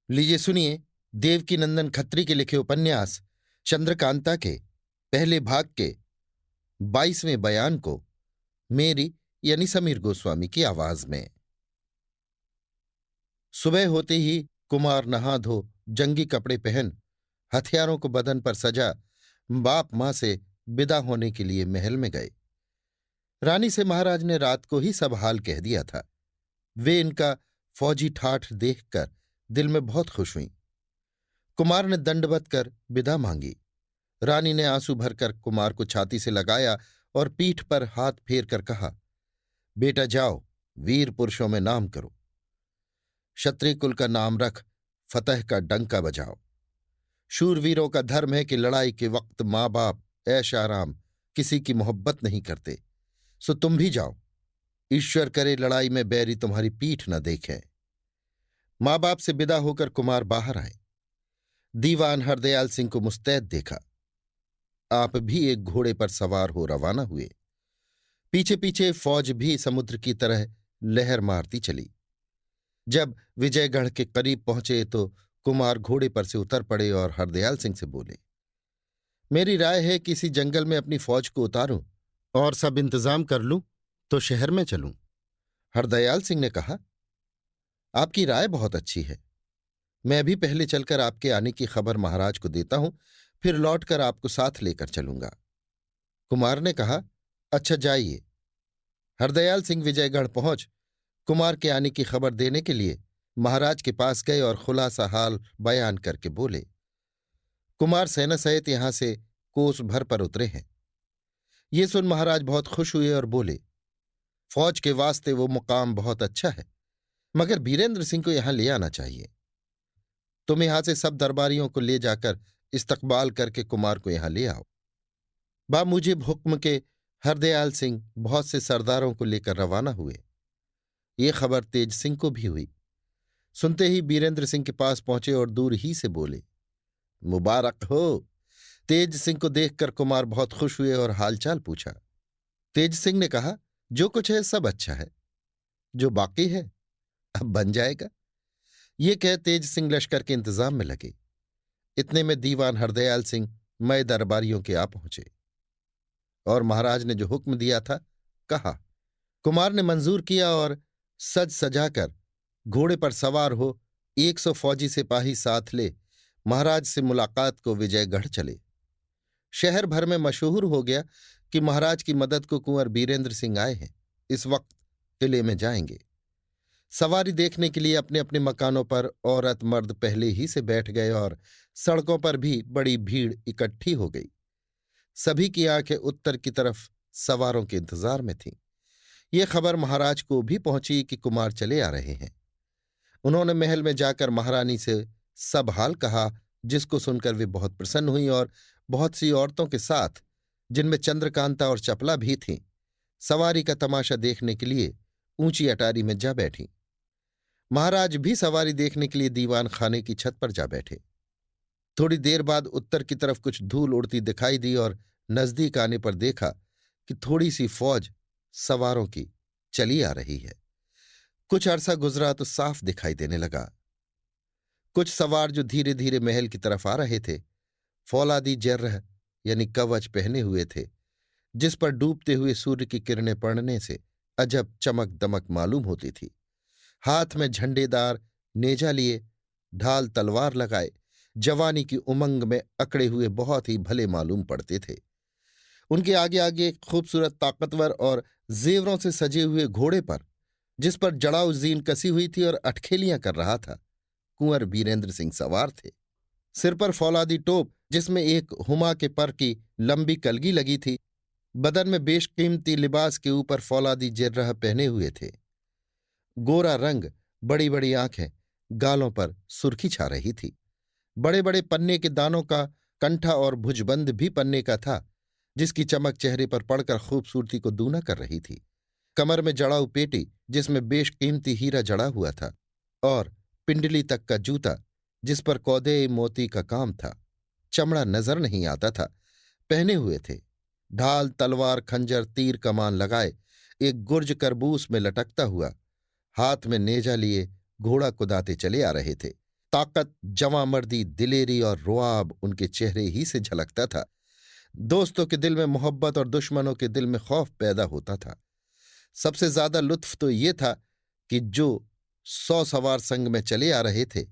लीजिए सुनिए देवकीनंदन खत्री के लिखे उपन्यास चंद्रकांता के पहले भाग के 22वें बयान को मेरी यानी समीर गोस्वामी की आवाज में। सुबह होते ही कुमार नहा धो जंगी कपड़े पहन हथियारों को बदन पर सजा बाप मां से विदा होने के लिए महल में गए। रानी से महाराज ने रात को ही सब हाल कह दिया था। वे इनका फौजी ठाठ देखकर दिल में बहुत खुश हुईं। कुमार ने दंडवत कर विदा मांगी। रानी ने आंसू भरकर कुमार को छाती से लगाया और पीठ पर हाथ फेर कर कहा, बेटा जाओ, वीर पुरुषों में नाम करो, क्षत्रिय कुल का नाम रख, फतह का डंका बजाओ। शूरवीरों का धर्म है कि लड़ाई के वक्त माँ बाप ऐश आराम किसी की मोहब्बत नहीं करते, सो तुम भी जाओ। ईश्वर करे लड़ाई में बैरी तुम्हारी पीठ न देखें। माँ बाप से विदा होकर कुमार बाहर आए। दीवान हरदयाल सिंह को मुस्तैद देखा। आप भी एक घोड़े पर सवार हो रवाना हुए। पीछे पीछे फौज भी समुद्र की तरह लहर मारती चली। जब विजयगढ़ के करीब पहुंचे तो कुमार घोड़े पर से उतर पड़े और हरदयाल सिंह से बोले, मेरी राय है कि इसी जंगल में अपनी फौज को उतारूं और सब इंतजाम कर लूं तो शहर में चलूं। हरदयाल सिंह ने कहा, आपकी राय बहुत अच्छी है। मैं भी पहले चलकर आपके आने की खबर महाराज को देता हूं, फिर लौटकर आपको साथ लेकर चलूंगा। कुमार ने कहा, अच्छा जाइए। हरदयाल सिंह विजयगढ़ पहुंच कुमार के आने की खबर देने के लिए महाराज के पास गए और खुलासा हाल बयान करके बोले, कुमार सेना सहित यहां से कोस भर पर उतरे हैं। ये सुन महाराज बहुत खुश हुए और बोले, फौज के वास्ते वो मुकाम बहुत अच्छा है, मगर बीरेंद्र सिंह को यहां ले आना चाहिए। तुम यहां से सब दरबारियों को ले जाकर इस्तकबाल करके कुमार को यहां ले आओ। बामुजिब हुक्म के हरदयाल सिंह बहुत से सरदारों को लेकर रवाना हुए। ये खबर तेज सिंह को भी हुई। सुनते ही बीरेंद्र सिंह के पास पहुंचे और दूर ही से बोले, मुबारक हो। तेज सिंह को देखकर कुमार बहुत खुश हुए और हालचाल पूछा। तेज सिंह ने कहा, जो कुछ है सब अच्छा है, जो बाकी है अब बन जाएगा। ये कह तेज सिंह लश्कर के इंतजाम में लगे। इतने में दीवान हरदयाल सिंह मय दरबारियों के आ पहुंचे और महाराज ने जो हुक्म दिया था कहा। कुमार ने मंजूर किया और सज सजाकर घोड़े पर सवार हो 100 फौजी सिपाही साथ ले महाराज से मुलाकात को विजयगढ़ चले। शहर भर में मशहूर हो गया कि महाराज की मदद को कुंवर बीरेंद्र सिंह आए हैं, इस वक्त किले में जाएंगे। सवारी देखने के लिए अपने अपने मकानों पर औरत मर्द पहले ही से बैठ गए और सड़कों पर भी बड़ी भीड़ इकट्ठी हो गई। सभी की आंखें उत्तर की तरफ सवारों के इंतजार में थीं। ये खबर महाराज को भी पहुंची कि कुमार चले आ रहे हैं। उन्होंने महल में जाकर महारानी से सब हाल कहा, जिसको सुनकर वे बहुत प्रसन्न हुई और बहुत सी औरतों के साथ, जिनमें चंद्रकांता और चपला भी थीं, सवारी का तमाशा देखने के लिए ऊंची अटारी में जा बैठी। महाराज भी सवारी देखने के लिए दीवान खाने की छत पर जा बैठे। थोड़ी देर बाद उत्तर की तरफ कुछ धूल उड़ती दिखाई दी और नजदीक आने पर देखा कि थोड़ी सी फौज सवारों की चली आ रही है। कुछ अरसा गुजरा तो साफ दिखाई देने लगा। कुछ सवार जो धीरे धीरे महल की तरफ आ रहे थे, फौलादी जर्रह यानी कवच पहने हुए थे, जिस पर डूबते हुए सूर्य की किरणें पड़ने से अजब चमक दमक मालूम होती थी। हाथ में झंडेदार नेजा लिए, ढाल तलवार लगाए, जवानी की उमंग में अकड़े हुए बहुत ही भले मालूम पड़ते थे। उनके आगे आगे एक खूबसूरत ताकतवर और जेवरों से सजे हुए घोड़े पर, जिस पर जड़ाऊ जीन कसी हुई थी और अटखेलियां कर रहा था, कुंवर बीरेंद्र सिंह सवार थे। सिर पर फौलादी टोप, जिसमें एक हुमा के पर की लंबी कलगी लगी थी। बदन में बेशकीमती लिबास के ऊपर फौलादी जिर्रह पहने हुए थे। गोरा रंग, बड़ी बड़ी आंखें, गालों पर सुर्खी छा रही थी। बड़े बड़े पन्ने के दानों का कंठा और भुजबंद भी पन्ने का था, जिसकी चमक चेहरे पर पड़कर खूबसूरती को दूना कर रही थी। कमर में जड़ाऊ पेटी, जिसमें बेशकीमती हीरा जड़ा हुआ था, और पिंडली तक का जूता, जिस पर कौदे मोती का काम था, चमड़ा नजर नहीं आता था, पहने हुए थे। ढाल तलवार खंजर तीर कमान लगाए एक गुर्ज करबूस में लटकता हुआ, हाथ में नेजा लिए घोड़ा कुदाते चले आ रहे थे। ताकत, जवांमर्दी, दिलेरी और रुआब उनके चेहरे ही से झलकता था। दोस्तों के दिल में मोहब्बत और दुश्मनों के दिल में खौफ पैदा होता था। सबसे ज्यादा लुत्फ तो ये था कि जो 100 सवार संग में चले आ रहे थे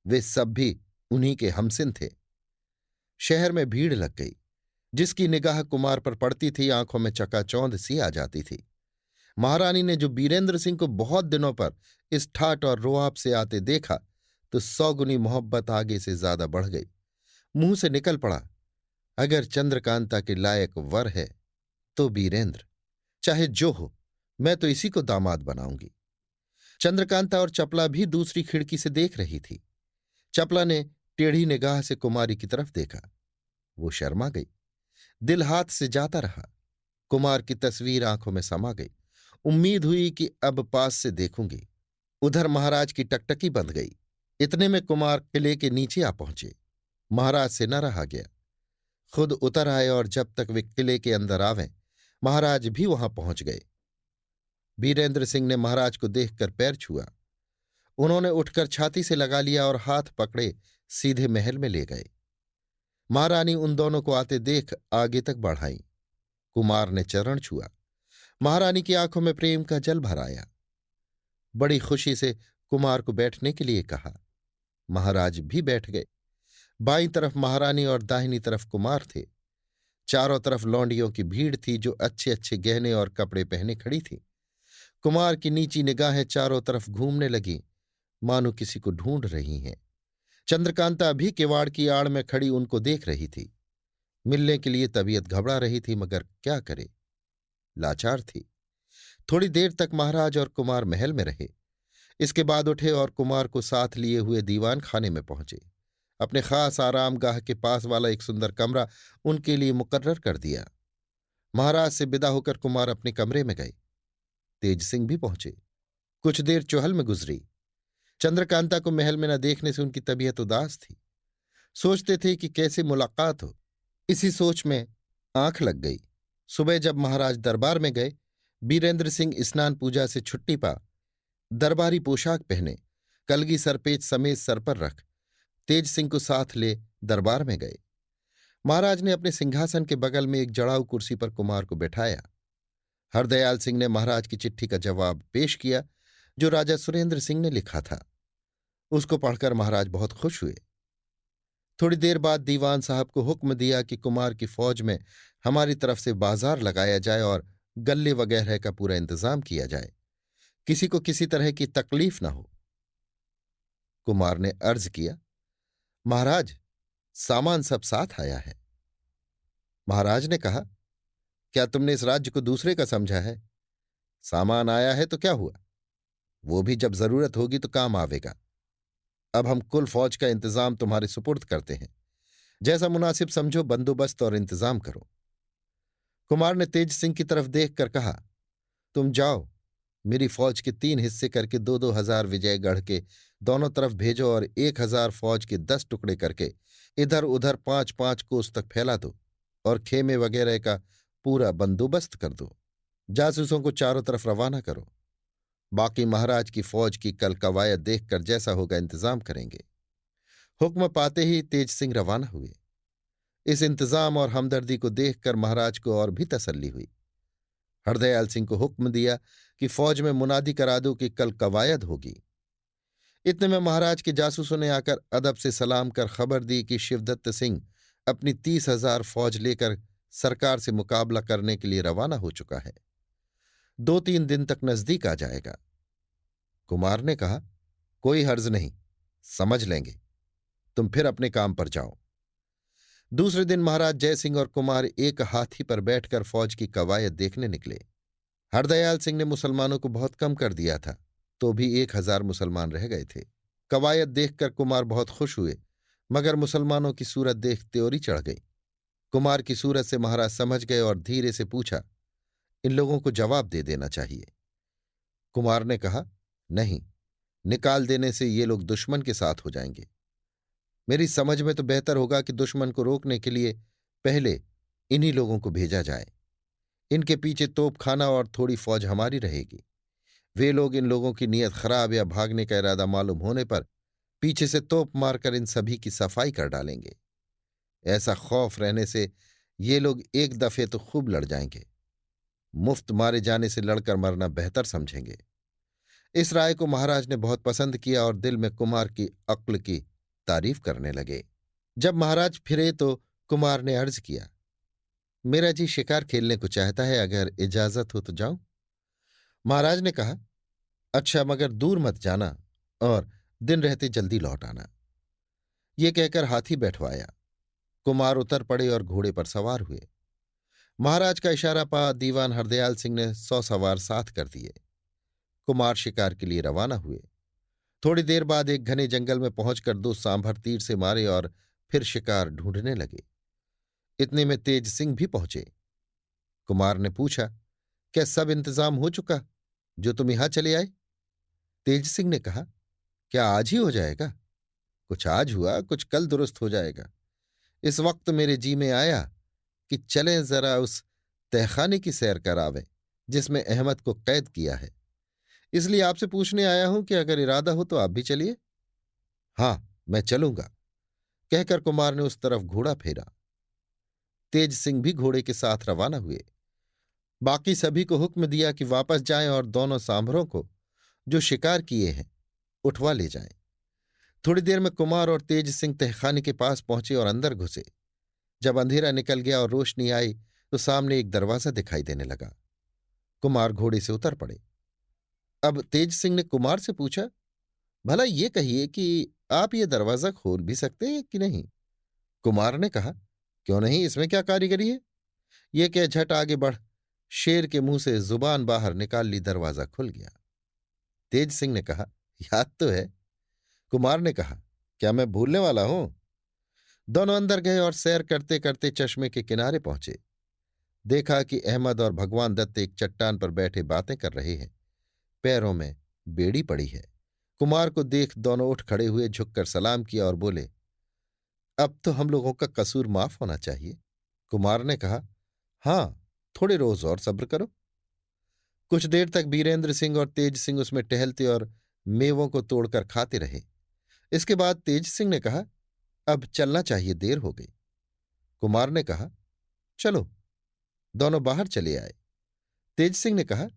वे सब भी उन्हीं के हमसिन थे। शहर में भीड़ लग गई। जिसकी निगाह कुमार पर पड़ती थी आंखों में चकाचौंध सी आ जाती थी। महारानी ने जो बीरेंद्र सिंह को बहुत दिनों पर इस ठाट और रुआब से आते देखा तो 100 गुनी मोहब्बत आगे से ज्यादा बढ़ गई। मुंह से निकल पड़ा, अगर चंद्रकांता के लायक वर है तो बीरेंद्र, चाहे जो हो, मैं तो इसी को दामाद बनाऊंगी। चंद्रकांता और चपला भी दूसरी खिड़की से देख रही थी। चपला ने टेढ़ी निगाह से कुमारी की तरफ देखा। वो शर्मा गई। दिल हाथ से जाता रहा। कुमार की तस्वीर आंखों में समा गई। उम्मीद हुई कि अब पास से देखूंगी। उधर महाराज की टकटकी बंध गई। इतने में कुमार किले के नीचे आ पहुंचे। महाराज से न रहा गया। खुद उतर आए और जब तक वे किले के अंदर आवें महाराज भी वहां पहुंच गए। बीरेंद्र सिंह ने महाराज को देखकर पैर छुआ। उन्होंने उठकर छाती से लगा लिया और हाथ पकड़े सीधे महल में ले गए। महारानी उन दोनों को आते देख आगे तक बढ़ाई। कुमार ने चरण छुआ। महारानी की आंखों में प्रेम का जल भर आया। बड़ी खुशी से कुमार को बैठने के लिए कहा। महाराज भी बैठ गए। बाईं तरफ महारानी और दाहिनी तरफ कुमार थे। चारों तरफ लौंडियों की भीड़ थी जो अच्छे अच्छे गहने और कपड़े पहने खड़ी थी। कुमार की नीची निगाहें चारों तरफ घूमने लगीं, मानो किसी को ढूंढ रही हैं। चंद्रकांता भी किवाड़ की आड़ में खड़ी उनको देख रही थी। मिलने के लिए तबीयत घबरा रही थी, मगर क्या करे, लाचार थी। थोड़ी देर तक महाराज और कुमार महल में रहे। इसके बाद उठे और कुमार को साथ लिए हुए दीवान खाने में पहुंचे। अपने खास आरामगाह के पास वाला एक सुंदर कमरा उनके लिए मुकर्रर कर दिया। महाराज से विदा होकर कुमार अपने कमरे में गए। तेज सिंह भी पहुंचे। कुछ देर चौहल में गुजरी। चंद्रकांता को महल में न देखने से उनकी तबीयत उदास थी। सोचते थे कि कैसे मुलाकात हो। इसी सोच में आंख लग गई। सुबह जब महाराज दरबार में गए, बीरेंद्र सिंह स्नान पूजा से छुट्टी पा दरबारी पोशाक पहने, कलगी सरपेच समेत सर पर रख, तेज सिंह को साथ ले दरबार में गए। महाराज ने अपने सिंहासन के बगल में एक जड़ाऊ कुर्सी पर कुमार को बैठाया। हरदयाल सिंह ने महाराज की चिट्ठी का जवाब पेश किया जो राजा सुरेंद्र सिंह ने लिखा था। उसको पढ़कर महाराज बहुत खुश हुए। थोड़ी देर बाद दीवान साहब को हुक्म दिया कि कुमार की फौज में हमारी तरफ से बाजार लगाया जाए और गल्ले वगैरह का पूरा इंतजाम किया जाए, किसी को किसी तरह की तकलीफ न हो। कुमार ने अर्ज किया, महाराज, सामान सब साथ आया है। महाराज ने कहा, क्या तुमने इस राज्य को दूसरे का समझा है? सामान आया है तो क्या हुआ, वो भी जब जरूरत होगी तो काम आवेगा। अब हम कुल फौज का इंतजाम तुम्हारे सुपुर्द करते हैं। जैसा मुनासिब समझो बंदोबस्त और इंतजाम करो। कुमार ने तेज सिंह की तरफ देखकर कहा, तुम जाओ, मेरी फौज के 3 हिस्से करके 2-2 हजार विजयगढ़ के दोनों तरफ भेजो और 1,000 फौज के 10 टुकड़े करके इधर उधर 5-5 कोस तक फैला दो और खेमे वगैरह का पूरा बंदोबस्त कर दो। जासूसों को चारों तरफ रवाना करो। बाकी महाराज की फौज की कल कवायद देखकर जैसा होगा इंतजाम करेंगे। हुक्म पाते ही तेज सिंह रवाना हुए। इस इंतजाम और हमदर्दी को देखकर महाराज को और भी तसल्ली हुई। हरदयाल सिंह को हुक्म दिया कि फौज में मुनादी करा दो कि कल कवायद होगी। इतने में महाराज के जासूसों ने आकर अदब से सलाम कर खबर दी कि शिवदत्त सिंह अपनी 30,000 फौज लेकर सरकार से मुकाबला करने के लिए रवाना हो चुका है। 2-3 दिन तक नजदीक आ जाएगा। कुमार ने कहा, कोई हर्ज नहीं, समझ लेंगे, तुम फिर अपने काम पर जाओ। दूसरे दिन महाराज जयसिंह और कुमार एक हाथी पर बैठकर फौज की कवायद देखने निकले। हरदयाल सिंह ने मुसलमानों को बहुत कम कर दिया था, तो भी 1,000 मुसलमान रह गए थे। कवायद देखकर कुमार बहुत खुश हुए, मगर मुसलमानों की सूरत देख त्योरी चढ़ गई। कुमार की सूरत से महाराज समझ गए और धीरे से पूछा, इन लोगों को जवाब दे देना चाहिए। कुमार ने कहा, नहीं, निकाल देने से ये लोग दुश्मन के साथ हो जाएंगे। मेरी समझ में तो बेहतर होगा कि दुश्मन को रोकने के लिए पहले इन्हीं लोगों को भेजा जाए। इनके पीछे तोपखाना और थोड़ी फौज हमारी रहेगी। वे लोग इन लोगों की नीयत खराब या भागने का इरादा मालूम होने पर पीछे से तोप मारकर इन सभी की सफाई कर डालेंगे। ऐसा खौफ रहने से ये लोग एक दफे तो खूब लड़ जाएंगे। मुफ्त मारे जाने से लड़कर मरना बेहतर समझेंगे। इस राय को महाराज ने बहुत पसंद किया और दिल में कुमार की अक्ल की तारीफ करने लगे। जब महाराज फिरे तो कुमार ने अर्ज किया, मेरा जी शिकार खेलने को चाहता है, अगर इजाजत हो तो जाऊं। महाराज ने कहा, अच्छा, मगर दूर मत जाना और दिन रहते जल्दी लौट आना। ये कहकर हाथी बैठवाया। कुमार उतर पड़े और घोड़े पर सवार हुए। महाराज का इशारा पा दीवान हरदयाल सिंह ने 100 सवार साथ कर दिए। कुमार शिकार के लिए रवाना हुए। थोड़ी देर बाद एक घने जंगल में पहुंचकर 2 सांभर तीर से मारे और फिर शिकार ढूंढने लगे। इतने में तेज सिंह भी पहुंचे। कुमार ने पूछा, क्या सब इंतजाम हो चुका जो तुम यहां चले आए? तेज सिंह ने कहा, क्या आज ही हो जाएगा? कुछ आज हुआ, कुछ कल दुरुस्त हो जाएगा। इस वक्त मेरे जी में आया कि चलें जरा उस तहखाने की सैर करावें जिसमें अहमद को कैद किया है। इसलिए आपसे पूछने आया हूं कि अगर इरादा हो तो आप भी चलिए। हाँ, मैं चलूंगा, कहकर कुमार ने उस तरफ घोड़ा फेरा। तेज सिंह भी घोड़े के साथ रवाना हुए। बाकी सभी को हुक्म दिया कि वापस जाएं और दोनों सांभरों को जो शिकार किए हैं उठवा ले जाएं। थोड़ी देर में कुमार और तेज सिंह तहखाने के पास पहुंचे और अंदर घुसे। जब अंधेरा निकल गया और रोशनी आई तो सामने एक दरवाजा दिखाई देने लगा। कुमार घोड़े से उतर पड़े। अब तेज सिंह ने कुमार से पूछा, भला ये कहिए कि आप ये दरवाजा खोल भी सकते हैं कि नहीं? कुमार ने कहा, क्यों नहीं, इसमें क्या कारीगरी है? ये कह झट आगे बढ़ शेर के मुंह से जुबान बाहर निकाल ली। दरवाजा खुल गया। तेज सिंह ने कहा, याद तो है। कुमार ने कहा, क्या मैं भूलने वाला हूं? दोनों अंदर गए और सैर करते करते चश्मे के किनारे पहुंचे। देखा कि अहमद और भगवान दत्त एक चट्टान पर बैठे बातें कर रहे हैं। पैरों में बेड़ी पड़ी है। कुमार को देख दोनों उठ खड़े हुए, झुककर सलाम किया और बोले, अब तो हम लोगों का कसूर माफ होना चाहिए। कुमार ने कहा, हां, थोड़े रोज और सब्र करो। कुछ देर तक बीरेंद्र सिंह और तेज सिंह उसमें टहलते और मेवों को तोड़कर खाते रहे। इसके बाद तेज सिंह ने कहा, अब चलना चाहिए, देर हो गई। कुमार ने कहा, चलो। दोनों बाहर चले आए। तेज सिंह ने कहा,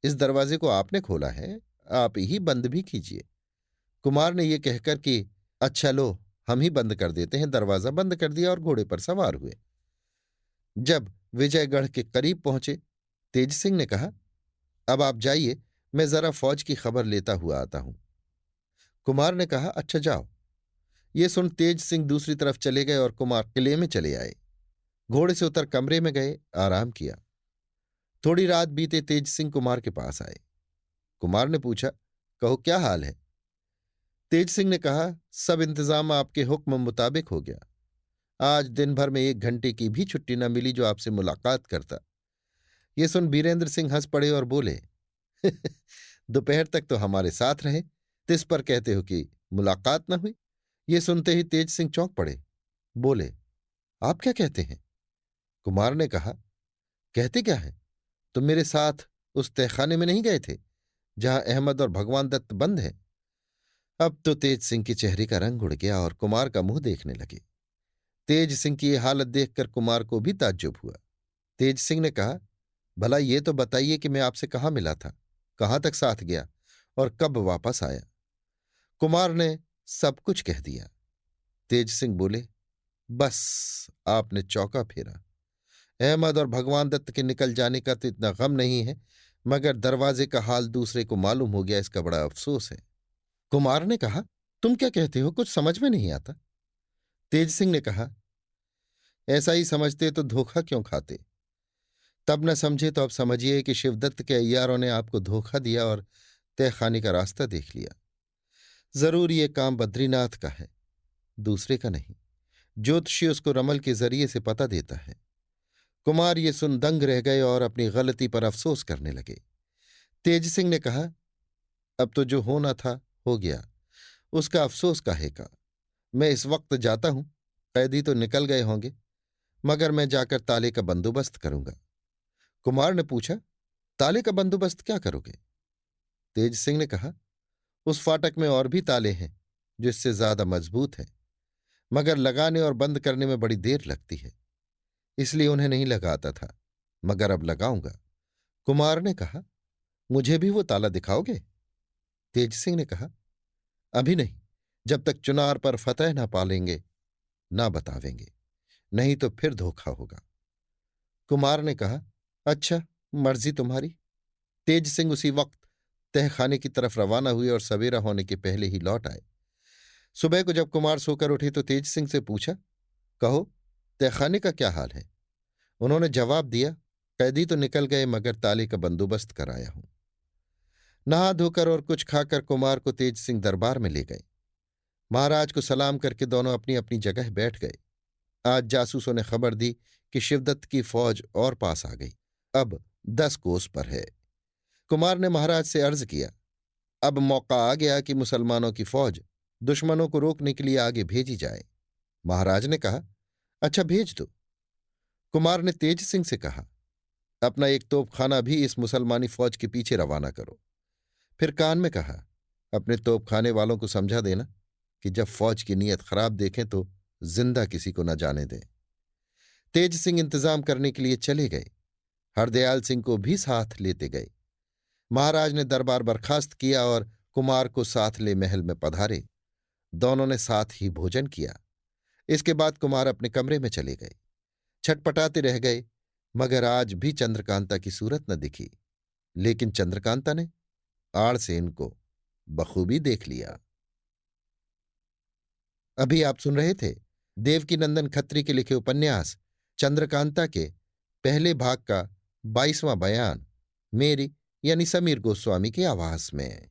इस दरवाजे को आपने खोला है, आप ही बंद भी कीजिए। कुमार ने यह कहकर कि अच्छा लो, हम ही बंद कर देते हैं, दरवाजा बंद कर दिया और घोड़े पर सवार हुए। जब विजयगढ़ के करीब पहुंचे, तेज सिंह ने कहा, अब आप जाइए, मैं जरा फौज की खबर लेता हुआ आता हूं। कुमार ने कहा, अच्छा जाओ। ये सुन तेज सिंह दूसरी तरफ चले गए और कुमार किले में चले आए। घोड़े से उतर कमरे में गए, आराम किया। थोड़ी रात बीते तेज सिंह कुमार के पास आए। कुमार ने पूछा, कहो क्या हाल है? तेज सिंह ने कहा, सब इंतजाम आपके हुक्म मुताबिक हो गया। आज दिन भर में 1 घंटे की भी छुट्टी न मिली जो आपसे मुलाकात करता। ये सुन बीरेंद्र सिंह हंस पड़े और बोले, दोपहर तक तो हमारे साथ रहे, तिस पर कहते हो कि मुलाकात न हुई। ये सुनते ही तेज सिंह चौंक पड़े। बोले, आप क्या कहते हैं? कुमार ने कहा, कहते क्या है, तुम मेरे साथ उस तहखाने में नहीं गए थे जहां अहमद और भगवान दत्त बंद हैं? अब तो तेज सिंह के चेहरे का रंग उड़ गया और कुमार का मुंह देखने लगे। तेज सिंह की ये हालत देखकर कुमार को भी ताज्जुब हुआ। तेज सिंह ने कहा, भला ये तो बताइए कि मैं आपसे कहाँ मिला था, कहाँ तक साथ गया और कब वापस आया? कुमार ने सब कुछ कह दिया। तेज सिंह बोले, बस आपने चौका फेरा। अहमद और भगवान दत्त के निकल जाने का तो इतना गम नहीं है, मगर दरवाजे का हाल दूसरे को मालूम हो गया, इसका बड़ा अफसोस है। कुमार ने कहा, तुम क्या कहते हो, कुछ समझ में नहीं आता। तेज सिंह ने कहा, ऐसा ही समझते तो धोखा क्यों खाते? तब न समझे तो अब समझिए कि शिवदत्त के अय्यारों ने आपको धोखा दिया और तहखाने का रास्ता देख लिया। जरूर ये काम बद्रीनाथ का है, दूसरे का नहीं। ज्योतिषी उसको रमल के जरिए से पता देता है। कुमार ये सुन दंग रह गए और अपनी गलती पर अफसोस करने लगे। तेज सिंह ने कहा, अब तो जो होना था हो गया, उसका अफसोस काहे का? मैं इस वक्त जाता हूं, कैदी तो निकल गए होंगे, मगर मैं जाकर ताले का बंदोबस्त करूंगा। कुमार ने पूछा, ताले का बंदोबस्त क्या करोगे? तेज सिंह ने कहा, उस फाटक में और भी ताले हैं, जो इससे ज्यादा मजबूत है, मगर लगाने और बंद करने में बड़ी देर लगती है, इसलिए उन्हें नहीं लगाता था, मगर अब लगाऊंगा। कुमार ने कहा, मुझे भी वो ताला दिखाओगे? तेज सिंह ने कहा, अभी नहीं, जब तक चुनार पर फतह ना पालेंगे ना बतावेंगे, नहीं तो फिर धोखा होगा। कुमार ने कहा, अच्छा, मर्जी तुम्हारी। तेज सिंह उसी वक्त तहखाने की तरफ रवाना हुए और सवेरा होने के पहले ही लौट आए। सुबह को जब कुमार सोकर उठे तो तेज सिंह से पूछा, कहो, तहखाने का क्या हाल है? उन्होंने जवाब दिया, कैदी तो निकल गए, मगर ताले का बंदोबस्त कराया हूं। नहा धोकर और कुछ खाकर कुमार को तेज सिंह दरबार में ले गए। महाराज को सलाम करके दोनों अपनी अपनी जगह बैठ गए। आज जासूसों ने खबर दी कि शिवदत्त की फौज और पास आ गई, अब 10 कोस पर है। कुमार ने महाराज से अर्ज किया, अब मौका आ गया कि मुसलमानों की फौज दुश्मनों को रोकने के लिए आगे भेजी जाए। महाराज ने कहा, अच्छा, भेज दो। कुमार ने तेज सिंह से कहा, अपना एक तोपखाना भी इस मुसलमानी फौज के पीछे रवाना करो। फिर कान में कहा, अपने तोपखाने वालों को समझा देना कि जब फौज की नीयत खराब देखें तो जिंदा किसी को न जाने दें। तेज सिंह इंतजाम करने के लिए चले गए। हरदयाल सिंह को भी साथ लेते गए। महाराज ने दरबार बर्खास्त किया और कुमार को साथ ले महल में पधारे। दोनों ने साथ ही भोजन किया। इसके बाद कुमार अपने कमरे में चले गए। छटपटाते रह गए, मगर आज भी चंद्रकांता की सूरत न दिखी। लेकिन चंद्रकांता ने आड़ से इनको बखूबी देख लिया। अभी आप सुन रहे थे देवकीनंदन खत्री के लिखे उपन्यास चंद्रकांता के पहले भाग का 22वां बयान, मेरी यानी समीर गोस्वामी की आवाज में।